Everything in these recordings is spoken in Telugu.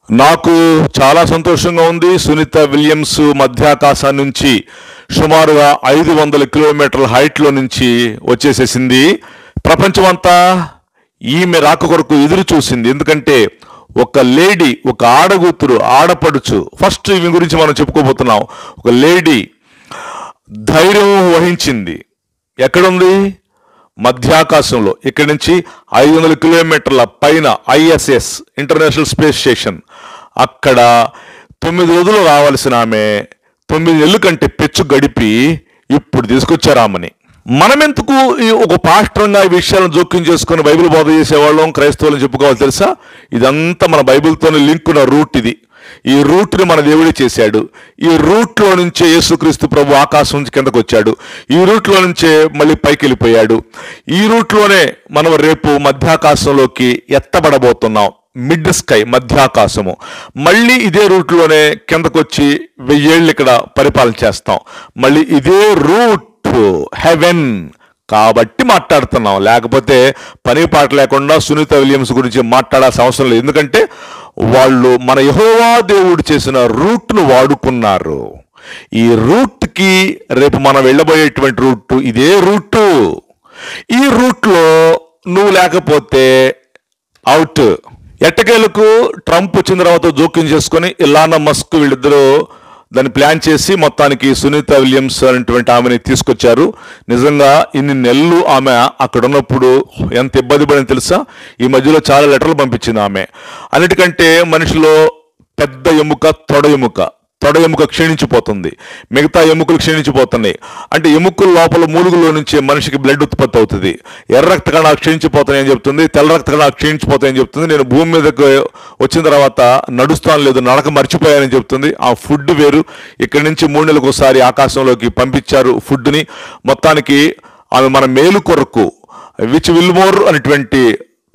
నాకు చాలా సంతోషంగా ఉంది. సునీత విలియమ్స్ మధ్యాకాశం నుంచి సుమారుగా 500 కిలోమీటర్ల హైట్లో నుంచి వచ్చేసేసింది. ప్రపంచమంతా ఈమె రాక కొరకు ఎదురు చూసింది. ఎందుకంటే ఒక లేడీ, ఒక ఆడగూతురు, ఆడపడుచు, ఫస్ట్ ఈమె గురించి మనం చెప్పుకోబోతున్నాం. ఒక లేడీ ధైర్యం వహించింది. ఎక్కడుంది? మధ్యాకాశంలో. ఇక్కడి నుంచి 500 కిలోమీటర్ల పైన ISS ఇంటర్నేషనల్ స్పేస్ స్టేషన్. అక్కడ 9 రోజులు రావాల్సిన ఆమె 9 నెలల కంటే పెచ్చు గడిపి ఇప్పుడు తీసుకొచ్చారు ఆమెని. మనమెందుకు ఒక పాస్టర్గా ఈ విషయాలను జోక్యం చేసుకుని బైబిల్ బోధ చేసేవాళ్ళం, క్రైస్తవులను చెప్పుకోవాలి తెలుసా? ఇదంతా మన బైబిల్తోనే లింక్ ఉన్న రూట్ ఇది. ఈ రూట్ని మన దేవుడే చేశాడు. ఈ రూట్లో నుంచే యేసుక్రీస్తు ప్రభు ఆకాశం నుంచి కిందకు వచ్చాడు. ఈ రూట్లో నుంచే మళ్ళీ పైకి వెళ్ళిపోయాడు. ఈ రూట్లోనే మనం రేపు మధ్యాకాశంలోకి ఎత్తబడబోతున్నాం. Mid sky, మధ్యాకాశము. మళ్ళీ ఇదే రూట్లోనే కిందకు వచ్చి 1000 ఏళ్ళు ఇక్కడ పరిపాలన చేస్తాం. మళ్ళీ ఇదే రూట్ హెవెన్ కాబట్టి మాట్లాడుతున్నాం. లేకపోతే పని పాట లేకుండా సునీత విలియమ్స్ గురించి మాట్లాడాల్సిన అవసరం లేదు. ఎందుకంటే వాళ్ళు మన యెహోవా దేవుడు చేసిన రూట్ను వాడుకున్నారు. ఈ రూట్కి రేపు మనం వెళ్ళబోయేటువంటి రూట్ ఇదే రూటు. ఈ రూట్లో నువ్వు లేకపోతే అవుట్. ఎట్టకేలకు ట్రంప్ వచ్చిన తర్వాత జోక్యం చేసుకొని ఇలానా మస్క్ వీళ్ళిద్దరూ దాన్ని ప్లాన్ చేసి మొత్తానికి సునీత విలియమ్స్ అనేటువంటి ఆమెని తీసుకొచ్చారు. నిజంగా ఇన్ని నెలలు ఆమె అక్కడ ఉన్నప్పుడు ఎంత ఇబ్బంది పడింది తెలుసా? ఈ మధ్యలో చాలా లెటర్లు పంపించింది ఆమె. అన్నిటికంటే మనిషిలో పెద్ద ఎముక తొడ ఎముక క్షీణించిపోతుంది, మిగతా ఎముకలు క్షీణించిపోతున్నాయి. అంటే ఎముకల లోపల మూలుగులో నుంచి మనిషికి బ్లడ్ ఉత్పత్తి అవుతుంది. ఎర్ర రక్త కణాలు క్షీణించిపోతాయని చెప్తుంది, తెల్ల రక్త కణాలు క్షీణించిపోతాయని చెప్తుంది. నేను భూమి మీదకు వచ్చిన తర్వాత నడుస్తాను లేదు, నడక మర్చిపోయానని చెప్తుంది. ఆ ఫుడ్ వేరు. ఇక్కడి నుంచి 3 నెలలకు ఒకసారి ఆకాశంలోకి పంపించారు ఫుడ్ని. మొత్తానికి ఆమె మన మేలు కొరకు విచ్ విల్మోర్ అనేటువంటి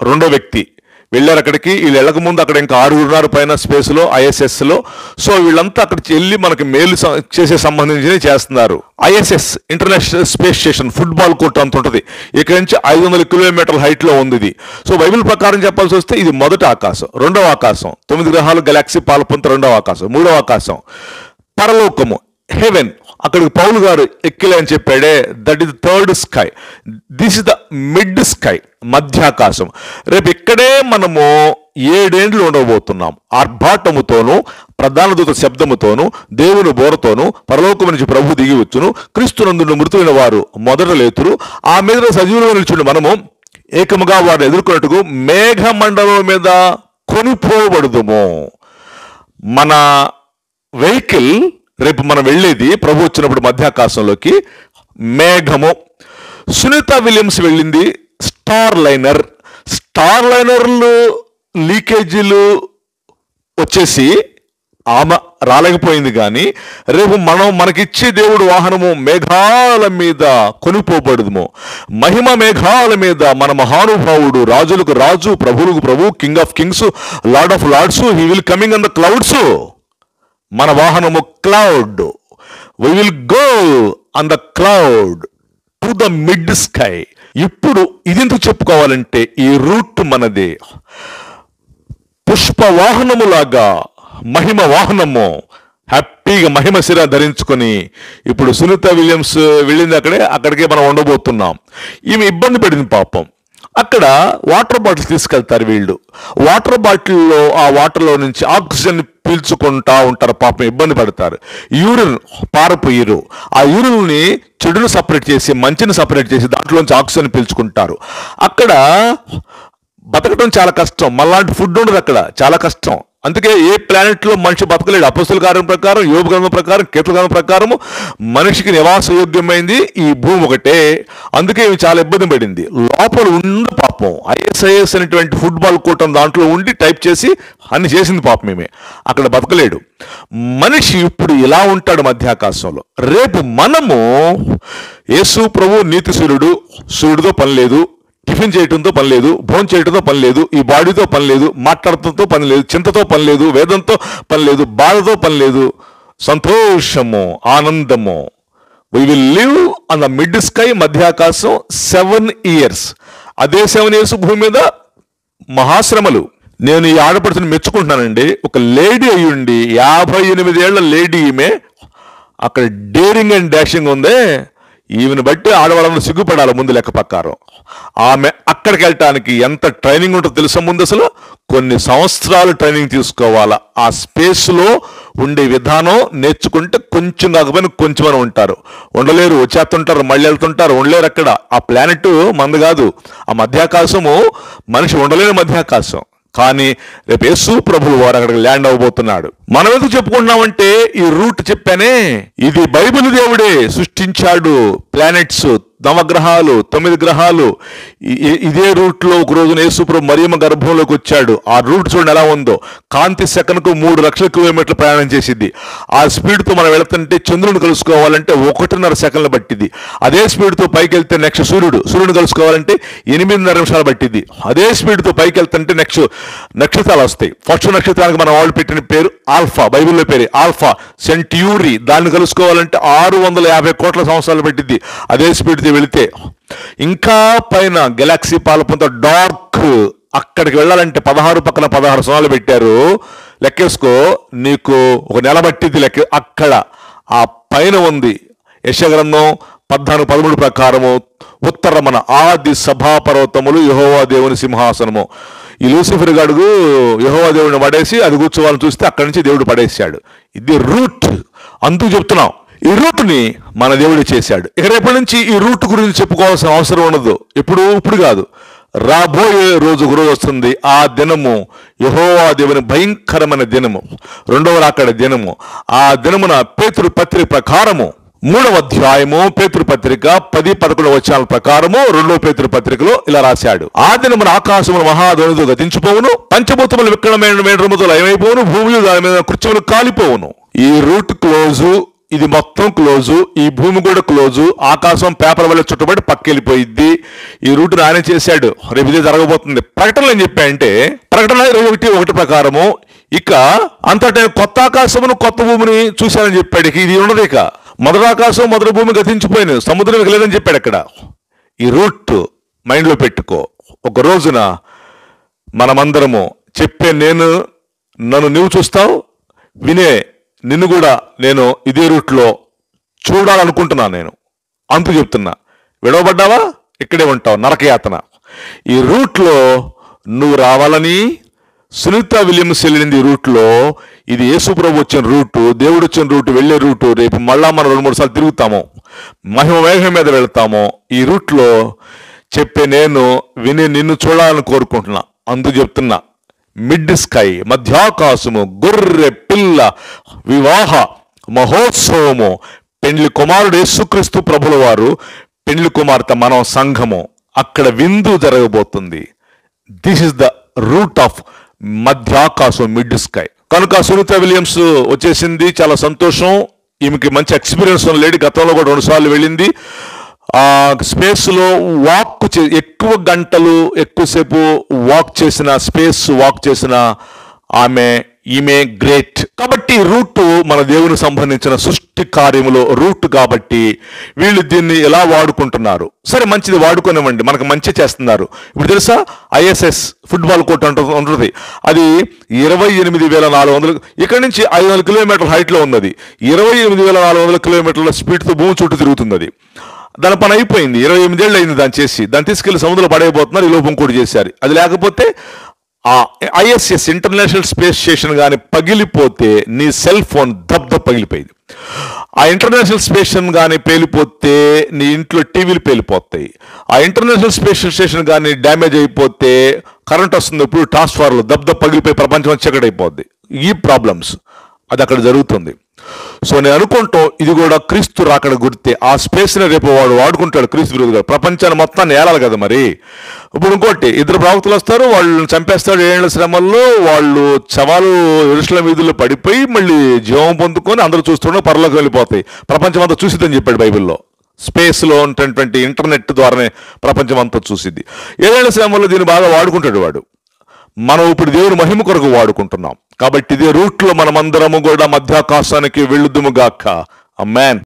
2వ వ్యక్తి వెళ్ళారు అక్కడికి. వీళ్ళు వెళ్ళక ముందు అక్కడ ఇంకా 6 ఉన్నారు పైన స్పేస్లో, ISSలో. సో వీళ్ళంతా అక్కడికి వెళ్ళి మనకి మేలు చేసే సంబంధించి చేస్తున్నారు. ISS international space station football court అంత ఉంటుంది. ఇక్కడ నుంచి 500 కిలోమీటర్ల హైట్లో ఉంది ఇది. సో బైబిల్ ప్రకారం చెప్పాల్సి వస్తే ఇది మొదటి ఆకాశం, 2వ ఆకాశం, 9 గ్రహాలు, గెలాక్సీ పాలపొంత 2వ ఆకాశం, 3వ ఆకాశం పరలోకము, హెవెన్. అక్కడికి పౌలు గారు ఎక్కిలే అని చెప్పాడే, that is 3rd sky. This is the mid sky, మధ్యాకాశం. రేపు ఇక్కడే మనము 7 ఏండ్లు ఉండబోతున్నాం. ఆర్భాటముతోనూ, ప్రధాన దూత శబ్దముతోనూ, దేవుని బోరతోనూ పరలోకము నుంచి ప్రభు దిగి వచ్చును. క్రీస్తునందు మృతులైన వారు మొదట లేతురు. ఆ మీద సజీవులుగా నిల్చుండి మనము ఏకముగా వారిని ఎదుర్కొన్నట్టుకు మేఘమండలం మీద కొనిపోబడుదుము. మన వెహికల్ రేపు మనం వెళ్ళేది ప్రభు వచ్చినప్పుడు మధ్యాకాశంలోకి మేఘము. సునీత విలియమ్స్ వెళ్ళింది స్టార్ లైనర్లు లీకేజీలు వచ్చేసి ఆమె రాలేకపోయింది. కానీ రేపు మనకిచ్చే దేవుడు వాహనము మేఘాల మీద కొనిపోబడుదుము. మహిమ మేఘాల మీద మన మహానుభావుడు, రాజులకు రాజు, ప్రభువులకు ప్రభు, king of kings, lord of lords, he will coming on the clouds. మన వాహనము cloud. We will go on the cloud to the mid sky. ఇప్పుడు ఇదెందుకు చెప్పుకోవాలంటే ఈ రూట్ మనదే. పుష్ప వాహనములాగా మహిమ వాహనము హ్యాపీగా మహిమ శిర ధరించుకొని ఇప్పుడు సునీత విలియమ్స్ వెళ్ళింది అక్కడికే మనం ఉండబోతున్నాం. ఈమె ఇబ్బంది పడింది పాపం. అక్కడ వాటర్ బాటిల్ తీసుకెళ్తారు వీళ్ళు. వాటర్ బాటిల్లో ఆ వాటర్లో నుంచి ఆక్సిజన్ పీల్చుకుంటా ఉంటారు. పాపం ఇబ్బంది పడతారు. యూరిన్ పారపోయిరు. ఆ యూరిన్ని చెడును సపరేట్ చేసి మంచిని సపరేట్ చేసి దాంట్లోంచి ఆక్సిజన్ పీల్చుకుంటారు. అక్కడ బతకడం చాలా కష్టం. మళ్ళాంటి ఫుడ్ ఉండదు అక్కడ, చాలా కష్టం. అందుకే ఏ ప్లానెట్లో మనిషి బతకలేడు. అపొస్తలుల కార్యం ప్రకారం, యోబు గ్రంథం ప్రకారం, కీర్తనల గ్రంథం ప్రకారము మనిషికి నివాసయోగ్యమైంది ఈ భూమి ఒకటే. అందుకే ఇవి చాలా ఇబ్బంది పడింది. లోపల ఉండి పాపం ISIS అనేటువంటి ఫుట్బాల్ కోర్ట్ దాంట్లో ఉండి టైప్ చేసి అన్ని చేసింది పాపం. ఏమే అక్కడ బతకలేడు మనిషి. ఇప్పుడు ఇలా ఉంటాడు మధ్యాకాశంలో. రేపు మనము యేసు ప్రభు నీతిశూరుడు, సూర్యుడితో పని లేదు, టిఫిన్ చేయడంతో పని లేదు, భోజనం చేయడంతో పని లేదు, ఈ బాడీతో పని లేదు, మాట్లాడటంతో పని లేదు, చింతతో పని లేదు, వేదంతో పని లేదు, బాధతో పని లేదు, సంతోషము, ఆనందము. We will live on the mid sky, మధ్యాకాశం 7 years. అదే 7 years భూమి మీద మహాశ్రమలు. నేను ఈ ఆడపడుచుని మెచ్చుకుంటున్నానండి. ఒక లేడీ అయ్యుండి 58 ఏళ్ల లేడీ ఈమె అక్కడ డేరింగ్ అండ్ డాషింగ్ ఉందే, ఈమెను బట్టి ఆడవాళ్ళను సిగ్గుపడాలి ముందు లెక్క ప్రకారం. ఆమె అక్కడికి వెళ్ళటానికి ఎంత ట్రైనింగ్ ఉంటుందో తెలుసా? ముందు అసలు కొన్ని సంవత్సరాలు ట్రైనింగ్ తీసుకోవాలా. ఆ స్పేస్లో ఉండే విధానం నేర్చుకుంటే కొంచెం కాకపోయినా కొంచెం ఉంటారు, ఉండలేరు, వచ్చేస్తుంటారు, మళ్ళీ వెళ్తుంటారు, ఉండలేరు. అక్కడ ఆ ప్లానెట్ మంది కాదు, ఆ మధ్యాకాశము మనిషి ఉండలేని మధ్యాకాశం. కానీ రేపు యేసు ప్రభువు వారు అక్కడికి ల్యాండ్ అవ్వబోతున్నాడు. మనం ఎందుకు చెప్పుకుంటున్నామంటే ఈ రూట్ చెప్పానే, ఇది బైబిల్ దేవుడే సృష్టించాడు. ప్లానెట్స్, నవగ్రహాలు, 9 గ్రహాలు, ఇదే రూట్ లో ఒక రోజున యేసు ప్రభు మరియమ్మ గర్భంలోకి వచ్చాడు. ఆ రూట్ చూడండి ఎలా ఉందో. కాంతి సెకనుకు 3 లక్షల కిలోమీటర్లు ప్రయాణం చేసింది. ఆ స్పీడ్ తో మనం వెళుతుంటే చంద్రుని కలుసుకోవాలంటే 1.5 సెకండ్లు పట్టింది. అదే స్పీడ్ తో పైకి వెళ్తే నెక్స్ట్ సూర్యుని కలుసుకోవాలంటే 8.5 నిమిషాలు పట్టింది. అదే స్పీడ్ తో పైకి వెళ్తుంటే నెక్స్ట్ నక్షత్రాలు వస్తాయి. ఫస్ట్ నక్షత్రానికి మన వాళ్ళు పెట్టిన పేరు ఆల్ఫా, బైబిల్లో పేరు ఆల్ఫా సెంట్యూరీ. దాన్ని కలుసుకోవాలంటే 650 కోట్ల సంవత్సరాలు పట్టింది అదే స్పీడ్ వెళితే. ఇంకా పైన గెలాక్సీ పాలపంతో డార్క్, అక్కడికి వెళ్ళాలంటే 16 పక్కన 16 సున్నాలు పెట్టారు. లెక్కేసుకో, నీకు ఒక నెల పట్టింది లెక్క. అక్కడ ఆ పైన ఉంది యెషయా గ్రంథం 14:13 ప్రకారము, ఉత్తరమున ఆది సభాపర్వతములు యెహోవా దేవుని సింహాసనము. ఈ లూసిఫర్ గడుగు యెహోవా దేవుడిని పడేసి అది కూర్చోవాలని చూస్తే అక్కడి నుంచి దేవుడు పడేసాడు. ఇది రూట్. అందుకు చెప్తున్నాం, ఈ రూట్ని మన దేవుడు చేశాడు. ఇక రేపటి నుంచి ఈ రూట్ గురించి చెప్పుకోవాల్సిన అవసరం ఉండదు. ఇప్పుడు కాదు, రాబోయే రోజు ఒక రోజు వస్తుంది. ఆ దినము యెహోవా దేవుని భయంకరమైన దినము, 2వ రాకడ దినము. ఆ దినమున పేతురు పత్రిక ప్రకారము 3వ అధ్యాయము పేతురు పత్రిక 10-11 వచనాల ప్రకారము 2వ పేతురు పత్రికలో ఇలా రాశాడు. ఆ దినమున ఆకాశమును మహాధ్వనితో గతించిపోవును, పంచభూతములు విక్కడమైన మేడముతో లయమైపోవును, భూమి దాని మీద కృత్యములు కాలిపోవును. ఈ రూట్ క్లోజు, ఇది మొత్తం క్లోజు, ఈ భూమి కూడా క్లోజు. ఆకాశం పేపర్ వల్ల చుట్టబడి పక్కెళ్ళిపోయిద్ది. ఈ రూట్ ఆయన చేశాడు. రేపు ఇదే జరగబోతుంది. ప్రకటనలు ఏం చెప్పాయంటే, ప్రకటన 21:1 ప్రకారము ఇక అంతటా కొత్త ఆకాశమును కొత్త భూమిని చూశానని చెప్పాడు. ఇది ఉండదు. ఇక మొదటి ఆకాశం మొదటి భూమి గతించిపోయినాయి, సముద్రం లేదని చెప్పాడు అక్కడ. ఈ రూట్ మైండ్లో పెట్టుకో. ఒక రోజున మనమందరము చెప్పే నన్ను నువ్వు చూస్తావు, వినే నిన్ను కూడా నేను ఇదే రూట్లో చూడాలనుకుంటున్నాను. నేను అంతు చెప్తున్నా, విడవబడ్డావా ఇక్కడే ఉంటావు, నరకయాతన. ఈ రూట్లో నువ్వు రావాలని సునీత విలియమ్స్ వెళ్ళింది. ఈ రూట్లో ఇది యేసు ప్రభు వచ్చిన రూటు, దేవుడు వచ్చిన రూటు, వెళ్ళే రూటు. రేపు మళ్ళా మనం 2-3 సార్లు తిరుగుతాము, మహిమ వేగం మీద వెళతాము. ఈ రూట్లో చెప్పే నేను విని నిన్ను చూడాలని కోరుకుంటున్నా. అందు చెప్తున్నా, మిడ్ స్కై, మధ్యాకాశము, గొర్రె పిల్ల వివాహ మహోత్సవము, పెండ్లి కుమారుడు యేసుక్రీస్తు ప్రభుల వారు, పెండ్లి కుమార్తె మనం సంఘము, అక్కడ విందు జరగబోతుంది. This is the route of మధ్యాకాశం, మిడ్ స్కై. కనుక సునీత విలియమ్స్ వచ్చేసింది, చాలా సంతోషం. ఈమెకి మంచి ఎక్స్పీరియన్స్ ఉన్న లేడీ, గతంలో కూడా 2 సార్లు వెళ్ళింది. ఆ స్పేస్లో ఎక్కువ గంటలు ఎక్కువసేపు వాక్ చేసిన ఈమె గ్రేట్. కాబట్టి రూట్ మన దేవునికి సంబంధించిన సృష్టి కార్యములో రూట్ కాబట్టి వీళ్ళు దీన్ని ఎలా వాడుకుంటున్నారు. సరే, మంచిది, వాడుకోనివ్వండి, మనకు మంచి చేస్తున్నారు. ఇప్పుడు తెలుసా, ISS ఫుట్బాల్ కోర్ట్ ఉంటుంది. అది 28,400, ఇక్కడ నుంచి 500 కిలోమీటర్ల హైట్లో ఉన్నది. 28,400 కిలోమీటర్ల స్పీడ్తో భూమి చుట్టూ తిరుగుతుంది. అది దాని పని అయిపోయింది. 28 ఏళ్ళు అయింది దాన్ని చేసి. దాన్ని తీసుకెళ్లి సముద్రంలో పడైపోతున్నారు. ఈ లోపం కూడా చేశారు. అది లేకపోతే ఆ ISS ఇంటర్నేషనల్ స్పేస్ స్టేషన్ కానీ పగిలిపోతే నీ సెల్ ఫోన్ పగిలిపోయింది. ఆ ఇంటర్నేషనల్ స్టేషన్ కానీ పేలిపోతే నీ ఇంట్లో టీవీలు పేలిపోతాయి. ఆ ఇంటర్నేషనల్ స్పేస్ స్టేషన్ కానీ డ్యామేజ్ అయిపోతే కరెంట్ వస్తుంది, ఇప్పుడు ట్రాన్స్ఫార్మర్లు పగిలిపోయి ప్రపంచం చీకటైపోద్ది. ఈ ప్రాబ్లమ్స్ అది అక్కడ జరుగుతుంది. సో నేను అనుకుంటాం ఇది కూడా క్రీస్తు రాకడ గుర్తే. ఆ స్పేస్ని రేపు వాడు వాడుకుంటాడు క్రీస్తు విరోధిగా. ప్రపంచాన్ని మొత్తాన్ని ఏలాలి కదా. మరి ఇప్పుడు ఇంకోటి, 2 ప్రవక్తలు వస్తారు, వాళ్ళని చంపేస్తాడు. 7 ఏళ్ల శ్రమల్లో వాళ్ళు శవాలు యెరూషలేము వీధుల్లో పడిపోయి మళ్ళీ జీవం పొందుకొని అందరూ చూస్తుండే పరలోకి వెళ్ళిపోతాయి. ప్రపంచం అంతా చూసిద్దని చెప్పాడు బైబిల్లో. స్పేస్లో ఉన్నటువంటి ఇంటర్నెట్ ద్వారానే ప్రపంచం అంతా చూసిద్ది. 7 ఏళ్ల శ్రమల్లో దీన్ని బాగా వాడుకుంటాడు వాడు. మనం ఇప్పుడు దేవుని మహిమ కొరకు వాడుకుంటున్నాం. కాబట్టి ఇదే రూట్లో మనమందరము కూడా మధ్యాకాశానికి వెళ్ళుదుముగాక. ఆమేన్.